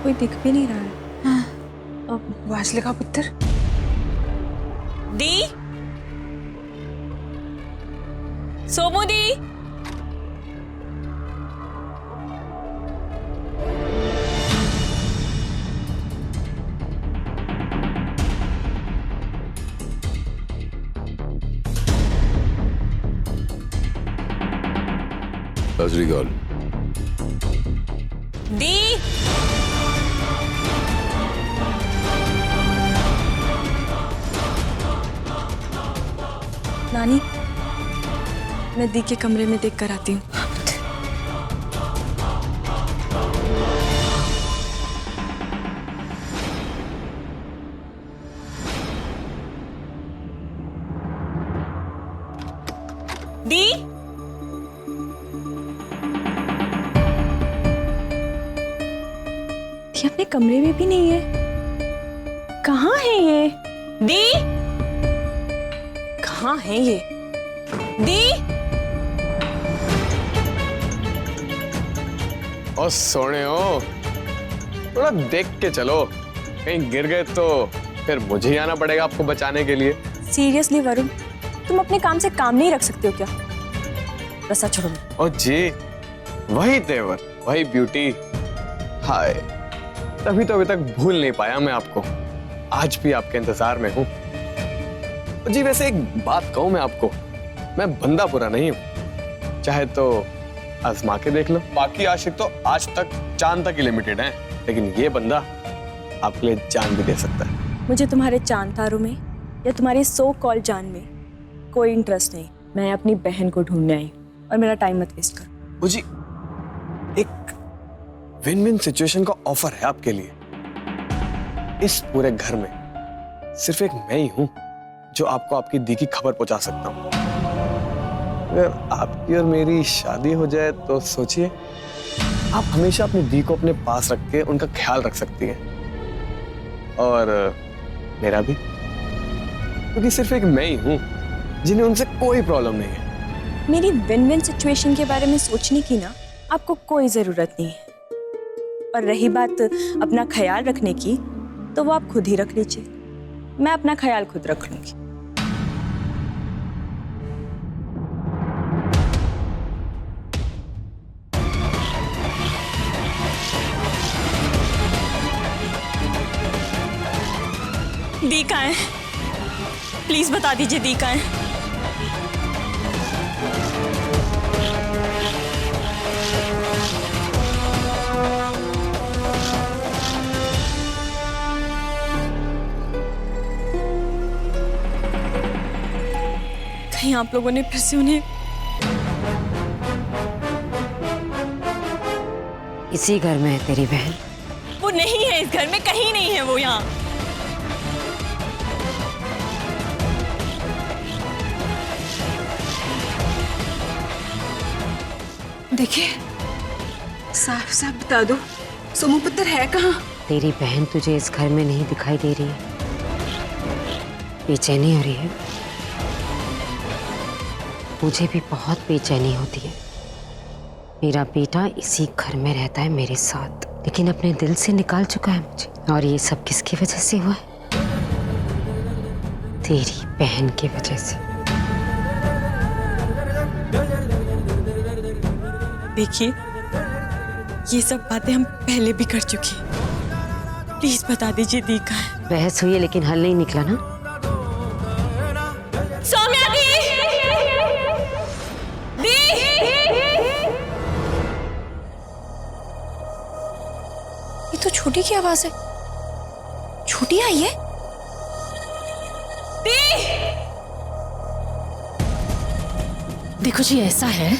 कोई दिख भी नहीं रहा है। हाँ। अब वासले का पुत्र दी, सोमू दी। सत श्री अकाल। दी, नानी, मैं दी के कमरे में देख कर आती हूँ। दी, ये अपने कमरे में भी नहीं है। कहाँ है ये? दी, कहाँ है ये? दी। ओ सोने हो, थोड़ा देख के चलो, कहीं गिर गए तो फिर मुझे ही आना पड़ेगा आपको बचाने के लिए। सीरियसली वरुण, तुम अपने काम से काम नहीं रख सकते हो क्या? रसा छोड़ो। ओ जी, वही तेवर, वही ब्यूटी। हाय, तभी तो अभी तक भूल नहीं पाया मैं आपको। आज भी आपके इंतजार में हूँ। जी वैसे एक बात कहूँ मैं आपको, मैं बंदा बुरा नहीं हूँ, चाहे तो आजमा के देख लो। बाकी आशिक तो आज तक चांद तक ही लिमिटेड हैं, लेकिन ये बंदा आपके लिए जान भी दे सकता है। मुझे तुम्हारे चांद तारों में या तुम्हारे सो कॉल जान में कोई इंटरेस्ट नहीं। मैं अपनी बहन को ढूंढने आई और मेरा टाइम मत वेस्ट करो। जी एक विन विन सिचुएशन का ऑफर है आपके लिए। इस पूरे घर में सिर्फ एक मैं ही हूं जो आपको आपकी दी की खबर पहुंचा सकता हूं। अगर आपकी और मेरी शादी हो जाए तो सोचिए, आप हमेशा अपनी दी को अपने पास रख के उनका ख्याल रख सकती हैं, और मेरा भी, क्योंकि सिर्फ एक मैं ही हूं जिन्हें उनसे कोई प्रॉब्लम नहीं है। मेरी विन विन सिचुएशन के बारे में सोचने की ना आपको कोई जरूरत नहीं है। और रही बात अपना ख्याल रखने की, तो वो आप खुद ही रख लीजिए। मैं अपना ख्याल खुद रख लूंगी। दी कहाँ है? प्लीज बता दीजिए दी कहाँ है? कहीं आप लोगों ने फिर से उन्हें इसी घर में है तेरी बहन? वो नहीं है इस घर में, कहीं नहीं है वो यहाँ। देखिए, साफ साफ बता दो, सोमू पुत्र है कहाँ? तेरी बहन तुझे इस घर में नहीं दिखाई दे रही है? बेचैनी हो रही है? मुझे भी बहुत बेचैनी होती है। मेरा बेटा इसी घर में रहता है मेरे साथ, लेकिन अपने दिल से निकाल चुका है मुझे। और ये सब किसकी वजह से हुआ है? तेरी बहन की वजह से। देखिए, ये सब बातें हम पहले भी कर चुके हैं। प्लीज बता दीजिए दी कहाँ है? बहस हुई है लेकिन हल नहीं निकला ना? सौम्या दी! दी! ये तो छोटी की आवाज है। छोटी आई है? देखो जी, ऐसा है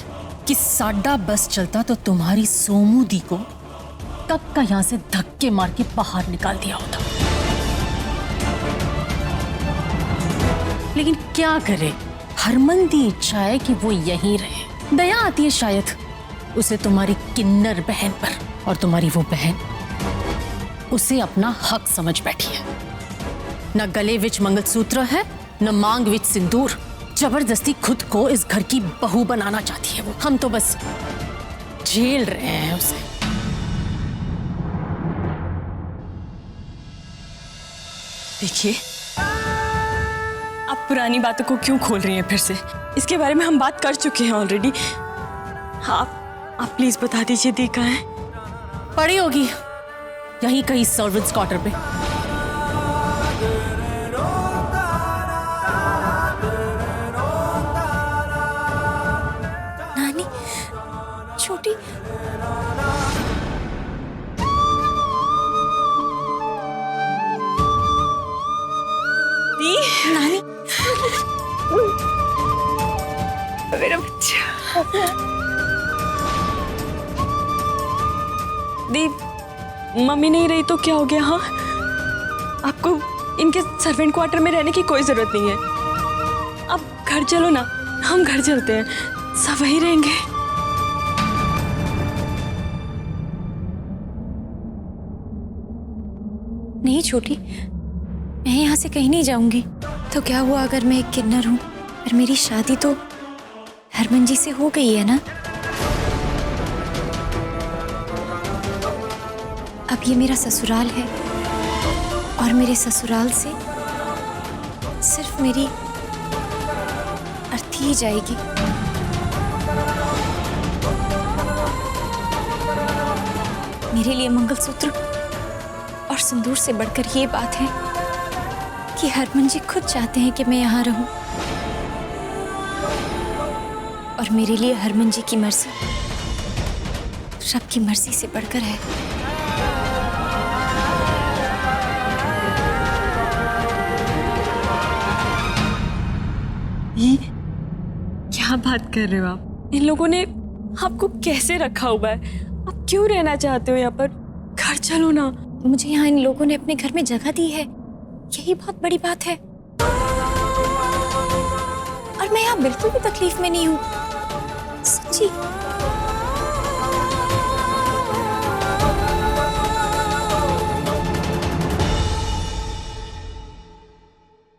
कि साडा बस चलता तो तुम्हारी सोमू दी को कब का यहां से धक्के मार के बाहर निकाल दिया होता। लेकिन क्या करे, हरमन दी इच्छा है कि वो यहीं रहे। दया आती है शायद उसे तुम्हारी किन्नर बहन पर, और तुम्हारी वो बहन उसे अपना हक समझ बैठी है। न गले विच मंगलसूत्र है, न मांग विच सिंदूर। जबरदस्ती खुद को इस घर की बहू बनाना चाहती है वो। हम तो बस झेल रहे हैं उसे। देखिए, आप पुरानी बातों को क्यों खोल रही हैं फिर से? इसके बारे में हम बात कर चुके हैं ऑलरेडी। आप प्लीज बता दीजिए दी कहाँ है? पड़ी होगी यहीं कहीं सर्वेंट्स क्वार्टर पे। नानी, छोटी दी, नानी, मेरा बच्चा। दी, मम्मी नहीं रही तो क्या हो गया? हाँ, आपको इनके सर्वेंट क्वार्टर में रहने की कोई जरूरत नहीं है। आप घर चलो ना, हम घर चलते हैं, सब वहीं रहेंगे। नहीं छोटी, मैं यहाँ से कहीं नहीं जाऊंगी। तो क्या हुआ अगर मैं एक किन्नर हूँ? पर मेरी शादी तो हरमन जी से हो गई है ना। अब ये मेरा ससुराल है और मेरे ससुराल से सिर्फ मेरी अर्थी ही जाएगी। मेरे लिए मंगलसूत्र और सिंदूर से बढ़कर ये बात है कि हरमन जी खुद चाहते हैं कि मैं यहाँ रहूं, और मेरे लिए हरमन जी की मर्जी रब की मर्जी से बढ़कर है। ये क्या बात कर रहे हो आप? इन लोगों ने आपको कैसे रखा हुआ है? आप क्यों रहना चाहते हो यहाँ पर? घर चलो ना। मुझे यहाँ इन लोगों ने अपने घर में जगह दी है, यही बहुत बड़ी बात है। और मैं यहाँ बिल्कुल भी तकलीफ में नहीं हूँ, सच्ची।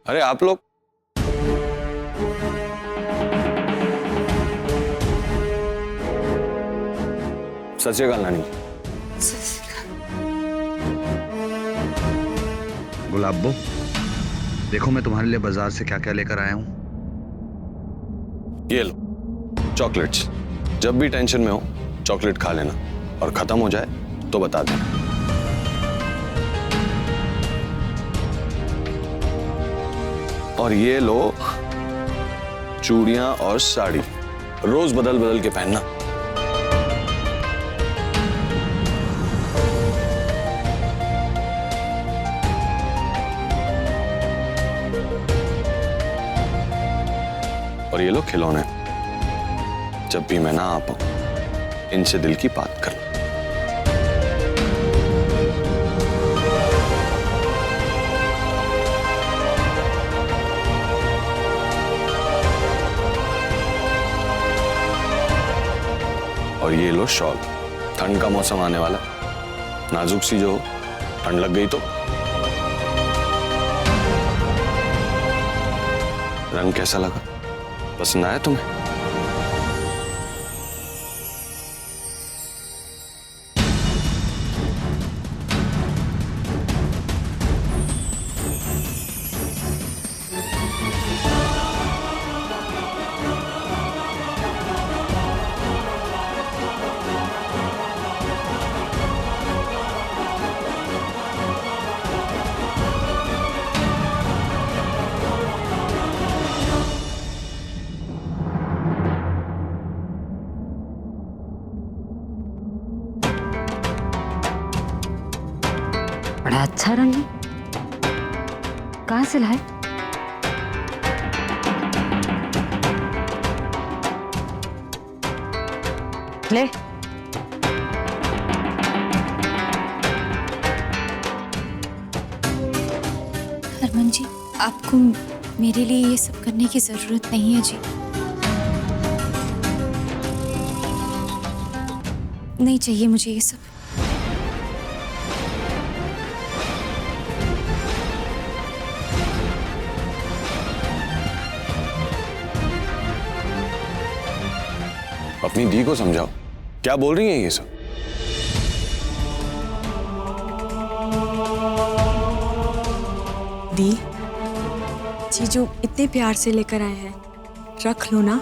अरे आप लोग, सत श्री अकाल नानी। गुलाबो, देखो मैं तुम्हारे लिए बाजार से क्या क्या लेकर आया हूँ। ये लो चॉकलेट्स। जब भी टेंशन में हो चॉकलेट खा लेना, और खत्म हो जाए तो बता देना। और ये लो चूड़ियां और साड़ी, रोज बदल बदल के पहनना। और ये लो खिलौने, जब भी मैं ना आ पाऊं इनसे दिल की बात करना। और ये लो शॉल, ठंड का मौसम आने वाला, नाजुक सी जो हो, ठंड लग गई तो। रंग कैसा लगा? पसंद आया तुम्हें? बड़ा अच्छा रंग है, कहाँ से लाए? ले, हरमन जी, आपको मेरे लिए ये सब करने की जरूरत नहीं है जी। नहीं चाहिए मुझे ये सब। अपनी दी को समझाओ, क्या बोल रही हैं ये सब? दी, जीजू इतने प्यार से लेकर आए हैं, रख लो ना।